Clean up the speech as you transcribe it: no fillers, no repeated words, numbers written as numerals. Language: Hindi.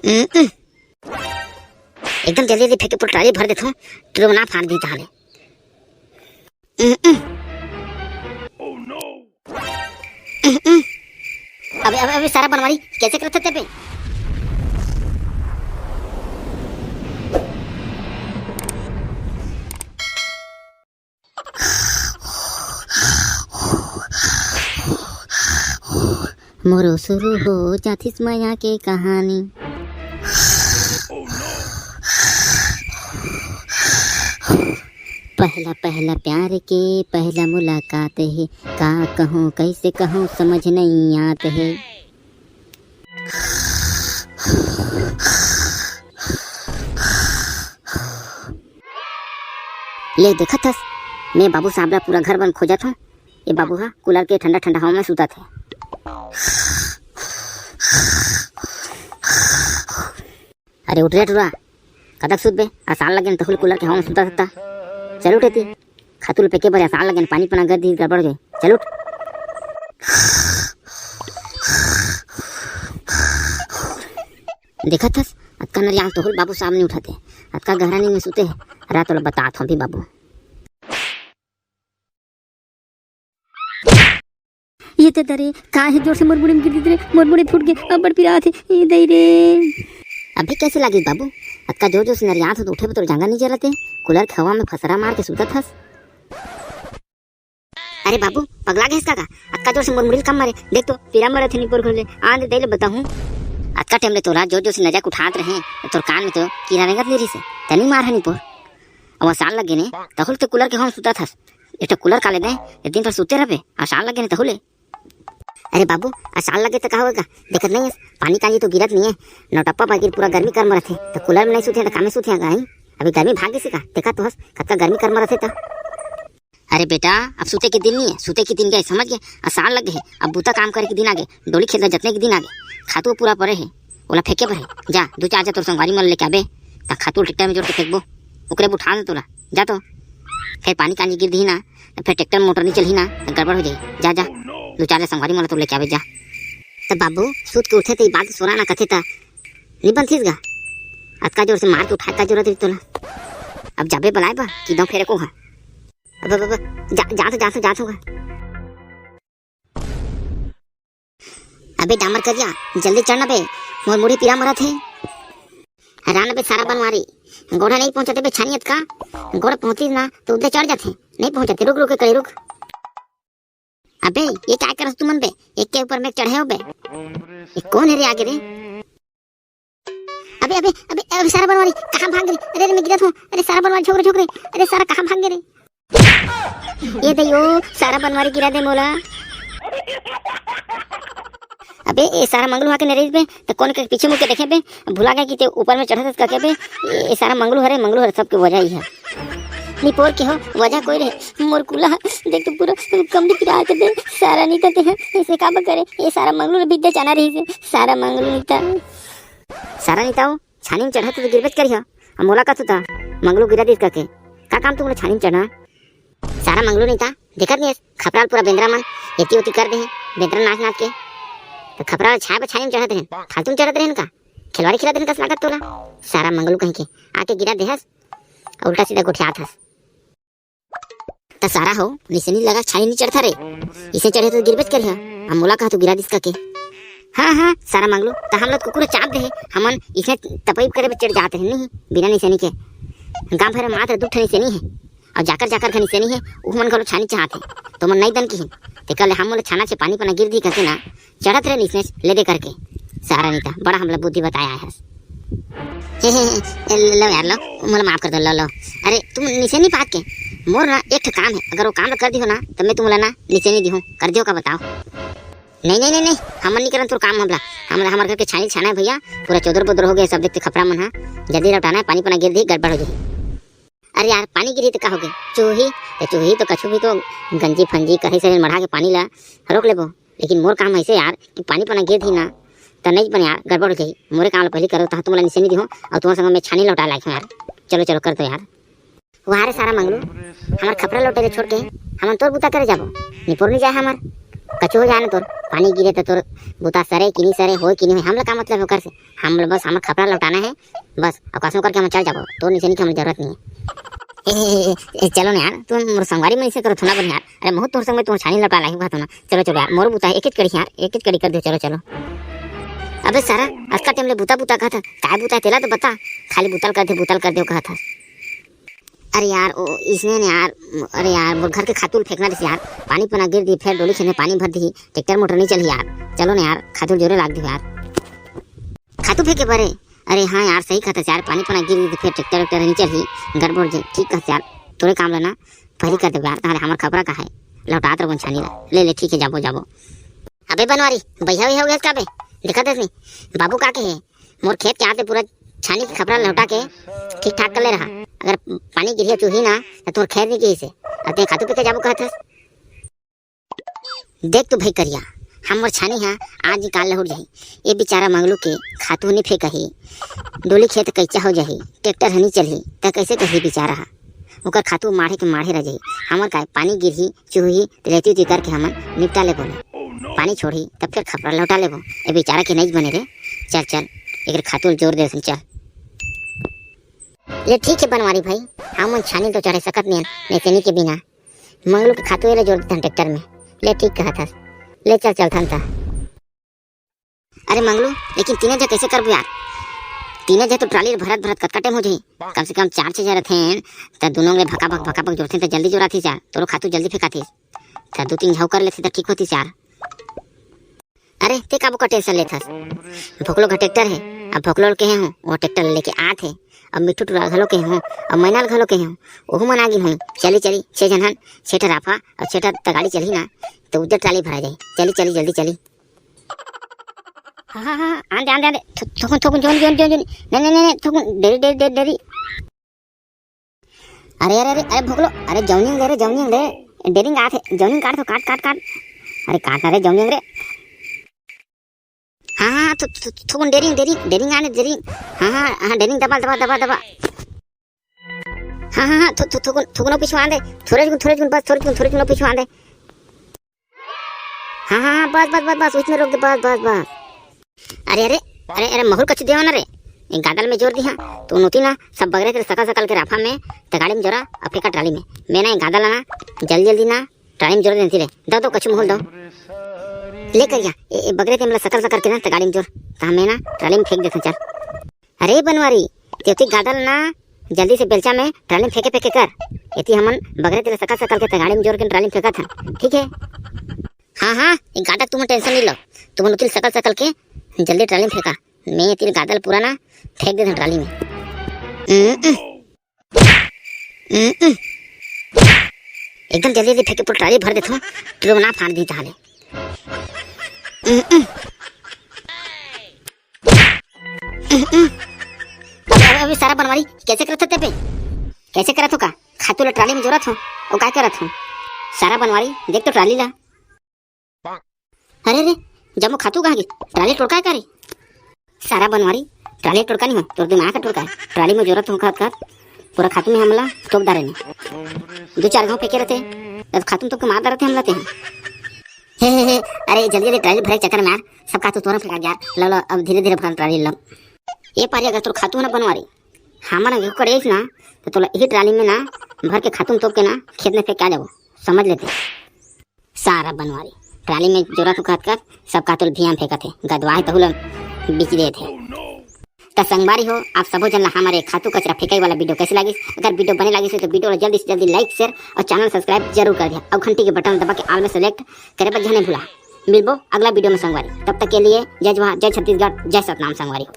एकदम जल्दी जल्दी फेंके पूरा ट्राली भर देता हूँ, ट्रो ना फाड़ दी ताले। अबे अबे अबे सारा बनवारी कैसे करते थे पे? मोरो शुरू हो जाथिस माया के कहानी। पहला पहला प्यार के पहला मुलाकात है, का कहूँ कैसे कहूँ समझ नहीं आते है। ले देखा था मैं बाबू साहब ला पूरा घर बंद खोजा था। ये बाबू हा कूलर के ठंडा ठंडा हवा में सूता थे। अरे उठ रे टुरा, कदक सूत बे, आसान लगे तो कूलर के हवा में सूता सकता। चल उठेती खातुल पेके पर आसान लगे, पानी पना गर्दी गड़बड़ गए। चल उठ। देखा था अतका नरियाल तो बाबू साहब नहीं उठाते, अतका गहरा नींद में सूते है। रात वाला बता था भी बाबू ये ते दरे का है जोर से मुरमुरे में गिर रे, मुरमुरे फूट गए अब बड़ पिरा थे ये दई रे। अभी कैसे लगी बाबू? अतका जोर जोर से नरियात हो तो उठे तो जांगा नहीं जरते, कूलर के हवा में फसरा मार के सूता था। अरे बाबू पगला गए इसका का? अतका जोर से मुरमुरे कम मारे, देख तो पिरा मरे थे निपुर खोले आंध दे ले बताऊं। अतका टाइम ले तोरा जोर जोर से नजक उठात रहे तोर कान में तो कीड़ा रेंगत नहीं रही से तनी मार है निपुर। अब आसान लगे ने तहुल ते कूलर के हवा में सूता था। एक कूलर का ले दे एक दिन पर सूते रहे, आसान लगे ने तहुले। अरे बाबू आसान लगे तो क्या होगा? दिक्कत नहीं है, पानी कानी तो गिरत नहीं है, नौटप्पा बागिर पूरा गर्मी कर मरते तो कूलर में नहीं सूते तो कामे सूते गाई। अभी गर्मी भाग गई का देखा तो हस कतका गर्मी कर मरते था। अरे बेटा अब सूते के दिन नहीं है, सूते के दिन गए समझ गए, आसान लगे है। अब बूता काम करे के दिन आगे, डोली खेलना जतने के दिन आगे, खातू पूरा पड़े है ओला फेंके पर है। जा दो चार तोर संगवारी मन लेके आबे ता खातू ट्रैक्टर में जोड़ के फेंकबो, ओकरे उठा दे तोला। जा तो फिर पानी कानी गिर दी ना तो फिर ट्रैक्टर मोटर नहीं चली ना तो गड़बड़ हो जाए। जा जा दो चार संगवारी मन तो लेके आबे जा। तब बाबू सूत के उठे तो बात सोना ना कथे था नहीं बनतीस गा, अतका जोर से मार के उठा का जरूरत है तोला। अब जाबे बनाए बा कि दम फेरे को है। अब जा तो अबे डामर कर जा जल्दी चढ़ना बे, मोर मुड़ी पीरा मरा थे। हराना बे सारा बनवारी गोड़ा नहीं पहुंचाते बे छानियत का, गोड़ा पहुंची ना तो उधर चढ़ जाते, नहीं पहुंचाते रुक रुक करे रुक। अबे ये क्या कर तू मन बे, एक के ऊपर में चढ़े हो बे, ये कौन है रे आगे रे? अबे अबे अबे अबे सारा बनवारी कहां भाग रही? अरे मैं गिरा था, अरे सारा बनवारी छोक रे, अरे सारा कहां भाग गए रे? ये दयो सारा बनवारी गिरा दे मोला। अबे ये सारा मंगलू आके नरेश बे तो कौन के पीछे मुड़ के देखे बे, भुला गए कि ते ऊपर में चढ़ा था बे। ये सारा मंगलू हरे सबके वजह ही है, निपोर के हो वजह कोई रहे। मोर कुला देख तो पूरा कमरी पिरा के बे, सारा नहीं करते हैं इसे का करे। ये सारा मंगलू बिद्दे जाना रही से, सारा मंगलू नीता हो छानी में चढ़ा तो गिरबत करी हो। हम मोला का था मंगलू गिरा दिस करके का काम तुमने छानी में चढ़ा? सारा मंगलू नहीं था देखत नहीं खपराल पूरा बेंद्रा मन एती ओती कर दे बेंद्रा नाच नाच के तो खपराल छाया पर छानी में चढ़त रहे, फालतू में चढ़त रहे का खिलवाड़ी खिला देन का लागत तोला। सारा मंगलू कहीं के आके गिरा देहस उल्टा सीधा गोठिया था तो सारा हो निशानी लगा छानी नहीं चढ़ता रे, इसे चढ़े तो गिरबत करी हम मोला कहा तो गिरा दिस के। हाँ सारा मंगलू तो हम लोग कुकुर चाप दे हमन इसे तपईब करे चढ़ जाते हैं नहीं बिना निशानी के। गांव भर मात्र दो ठनी निशानी है और जाकर का निशानी है वो मन घलो छानी चाहते तो मन नहीं दन की ते कल हम लोग छाना से पानी पना गिर दी करके ना चढ़त रहे निशानी ले दे करके। सारा नीता बड़ा हम लोग बुद्धि बताया है। लो यार लो मला माफ कर दो लो। अरे तुम निशानी पात के मोर ना एक काम है, अगर वो काम कर दी हो ना तो मैं तुम्हें ना निशानी दी हूँ कर दियो का बताओ। नहीं हम नहीं करन तो काम हमरा हमारे घर के छानी छाना है भैया, पूरा चौधर बुदर हो गया सब देखते खपरा मन है जल्दी लौटाना है, पानी पना गिर दी गड़बड़ हो जाए। अरे यार पानी गिरी तो क्या हो गया, चूही तो कछु भी तो गंजी फंजी कहीं से मढ़ा के पानी ला रोक लेबो, लेकिन मोर काम ऐसे यार कि पानी पना गिर दी ना तो नहीं बने यार गड़बड़ हो जाए। मोरे काम पहले करो तो तुम्हारा निशानी दी हो और तुम्हारे संग मैं छानी लौटा लाई यार। चलो कर दो यार। वहाँ रे सारा मंगलू हमार खपरा लौटे छोड़ के हम तोर बुता करे जाबो निपुर नहीं जाए हमार कछु हो जाए ना तोर पानी गिरे तो तोर बुता सरे कि नहीं सरे हो कि नहीं हो हमला का मतलब होकर से हम बस हमारा कपड़ा लौटाना है बस और कसम करके हम चल जाबो तो नीचे की हमें जरूरत नहीं है। चलो ना यार तुम मोर संगवारी में इसे करो थोड़ा बन यार अरे बहुत तोर संग में तुम छानी लौटा लाई बात ना चलो चलो यार मोर बुता एक एक करी यार एक एक करी कर दो चलो चलो। अबे सारा आज का टाइम ले बुता बुता कहा था काय बुता तेला तो बता खाली बुतल कर दे कहा था। अरे यार ओ इसने ने यार अरे यार मोर घर के खातूल फेंकना दिस यार पानी पना गिर दी फिर डोली से पानी भर दी ट्रैक्टर मोटर नहीं चली यार चलो ना यार खातूल जोरे लाग दी यार खातू फेंके परे अरे हाँ यार सही कहता यार पानी पना गिर दी फिर ट्रैक्टर नहीं चली गड़बड़ जे ठीक कहता यार तोरे काम लेना पहली कर दे यार तारे हमार खबरा का है लौटात रहो छानी ला ले ठीक है जाबो जाबो। अबे बनवारी भैया हो गया का बे देखा दे बाबू का के है मोर खेत के आते पूरा छानी की खबरा लौटा के ठीक ठाक कर ले रहा अगर पानी गिरिया चूही ना तो तोर खैर नहीं की से अते खातू पे के जाबो कहत देख तू भाई करिया हमर छानी है आज ही काल लहुट जाही ये बेचारा मंगलू के खातू नहीं फेंकही डोली खेत कैचा हो जाही ट्रैक्टर हनी चलही त कैसे कही बेचारा ओकर खातू माढ़े के माढ़े रह जाही हमर का पानी गिरही चूही रेती उती करके हमन निपटा ले बोले पानी छोड़ी तब फिर खपरा लौटा लेबो ए बेचारा के नहीं बने रे चल चल एक खातू जोर दे चल ले ठीक है बनवारी भाई हम छानी तो चढ़े सकत नहीं तेनी के बिना मंगलू के खातू ले जोड़ देता ट्रैक्टर में ले ठीक कहा था ले चल चलता था। अरे मंगलू लेकिन तीन जा कैसे करबो यार तीन जा तो ट्राली भरत कतका टाइम हो जाई कम से कम 4-6 जा रथे त दोनों ले भका भक जोड़थे त जल्दी जोड़ाथी चार तोरो खातू जल्दी फेंकाथी त 2-3 झाव कर लेथे त ठीक होती चार। अरे ते काबू का टेंशन लेथस भोकलो का ट्रैक्टर है अब भोकलो के हूँ वो ट्रैक्टर लेके आथे अब मिट्टू टूरा घलो के हूँ अब मैनाल घलो के हूँ ओहू मन आगी हूँ चली 6 जनहन 6 राफा और 6 गाड़ी चली ना तो उधर ट्राली भरा जाए चली जल्दी चली। हाँ आंदे थोकुन जोन नहीं थोकुन डेरी अरे भोकलो अरे जौनिंग रे डेरिंग आथे जौनिंग काट तो काट अरे काट रे जौनिंग रे हाँ थोकुन डेरिंग आने डेरिंग हाँ डेरिंग दबा हाँ थोकुन पिछवा आंदे थोड़े गुन पिछवा आंदे हाँ बस उसमें रोक दे बस अरे महूर कच्ची देवा ना रे एक गादल में जोर दी हाँ तो नोती ना सब बगरे तेरे सकल के राफा में तो गाड़ी में जोरा अफ्रीका ट्राली में मैं ना गादल ना जल्दी ना ट्राली में जोर देती रे दो कच्चू महूल दो ले कर या बगरे ते मतलब सकल के ना तो गाड़ी में जोर तो मैं ना ट्राली में फेंक देता चल। अरे बनवारी तेती गादल ना जल्दी से बेलचा में ट्राली में फेंके कर यति हमन बगरे तेरे सकल के गाड़ी में जोर के ट्राली में फेंका था ठीक है। हाँ एक गादा तुम टेंशन नहीं लो तुम उतिल सकल के जल्दी ट्राली में फेंका मैं तेरे गादल पूरा ना फेंक देता ट्राली में एकदम जल्दी फेंके पूरा ट्राली भर देता हूँ तो ना फाड़ दी ताले अभी सारा बनवारी कैसे करत थे पे कैसे करत हो का खातू ला ट्राली में जोरत हो और काय करत हो सारा बनवारी देख तो ट्राली ला अरे जब खातू कहा ट्राली टोड़का करे सारा बनवारी ट्राली टोड़का नहीं हो तोर दिमाग का टोड़का ट्राली में जोरत हो कर पूरा खातू में हमला टोक डारे ने 2-4 गांव फेंके रहते तब खातू तो मार डारते हमला ते हे अरे जल्दी ट्राली भरे चक्कर में यार सब खातू तोरा फेंका यार लो अब धीरे भर ट्राली लो ये पारी अगर तोर खातू ना बनवारी हमारा घर करेस ना तो तोला यही ट्राली में ना भर के खातू तोप के ना खेत में फेंक आ जाओ समझ लेते सारा बनवारी ट्राली में जोरा तो कर सब कातुल भियाम फेंका थे गदवाए तो बिच दे थे तो संगवारी हो आप सबो जन हमारे खातू कचरा फेंकाई वाला वीडियो कैसे लगी अगर वीडियो बने लगी तो वीडियो जल्दी से जल्दी लाइक शेयर और चैनल सब्सक्राइब जरूर कर दिया और घंटी के बटन दबा के ऑल में सेलेक्ट करे पर नहीं भूला मिलबो अगला वीडियो में संगवारी तब तक के लिए जय जवाहर जय छत्तीसगढ़ जय सतनाम संगवारी हो।